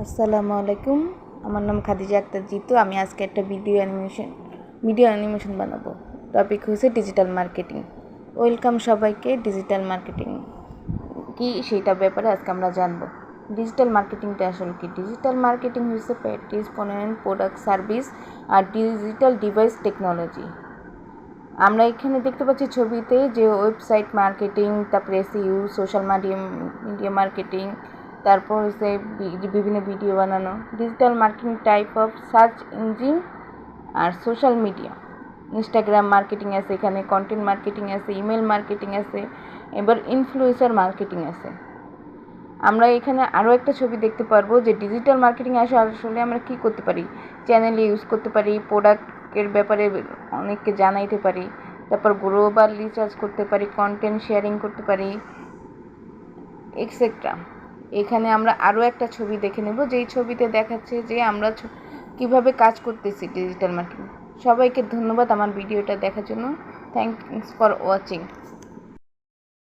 আসসালামু আলাইকুম। আমার নাম খাদিজা আক্তার জিতু। আমি আজকে একটা ভিডিও অ্যানিমেশন বানাবো। টপিক হচ্ছে ডিজিটাল মার্কেটিং। ওয়েলকাম সবাইকে। ডিজিটাল মার্কেটিং কি সেইটা ব্যাপারে আজকে আমরা জানবো। ডিজিটাল মার্কেটিংটা আসলে কি? ডিজিটাল মার্কেটিং হচ্ছে প্র্যাকটিস, প্রোডাক্ট, সার্ভিস আর ডিজিটাল ডিভাইস টেকনোলজি। আমরা এখানে দেখতে পাচ্ছি ছবিতে যে ওয়েবসাইট মার্কেটিং, তারপরে এসইউ, সোশ্যাল মিডিয়া মার্কেটিং, তারপর হচ্ছে বিভিন্ন ভিডিও বানানো। Digital marketing type of search engine আর সোশ্যাল মিডিয়া। ইনস্টাগ্রাম মার্কেটিং আছে, এখানে কন্টেন্ট মার্কেটিং আছে, ইমেল মার্কেটিং আছে, এবার ইনফ্লুয়েন্সার মার্কেটিং আছে। আমরা এখানে আরও একটা ছবি দেখতে পারবো যে ডিজিটাল মার্কেটিং আসলে আমরা কী করতে পারি। চ্যানেল ইউজ করতে পারি, প্রোডাক্টের ব্যাপারে অনেককে জানাইতে পারি, তারপর গ্লোবাল রিসার্চ করতে পারি, কন্টেন্ট শেয়ারিং করতে পারি, এক্সেট্রা। এখানে আমরা আরও একটা ছবি দেখে নেব, যেই ছবিতে দেখাচ্ছে যে আমরা কিভাবে কাজ করতেছি ডিজিটাল মার্কেটিং। সবাইকে ধন্যবাদ আমার ভিডিওটা দেখার জন্য। Thanks for watching.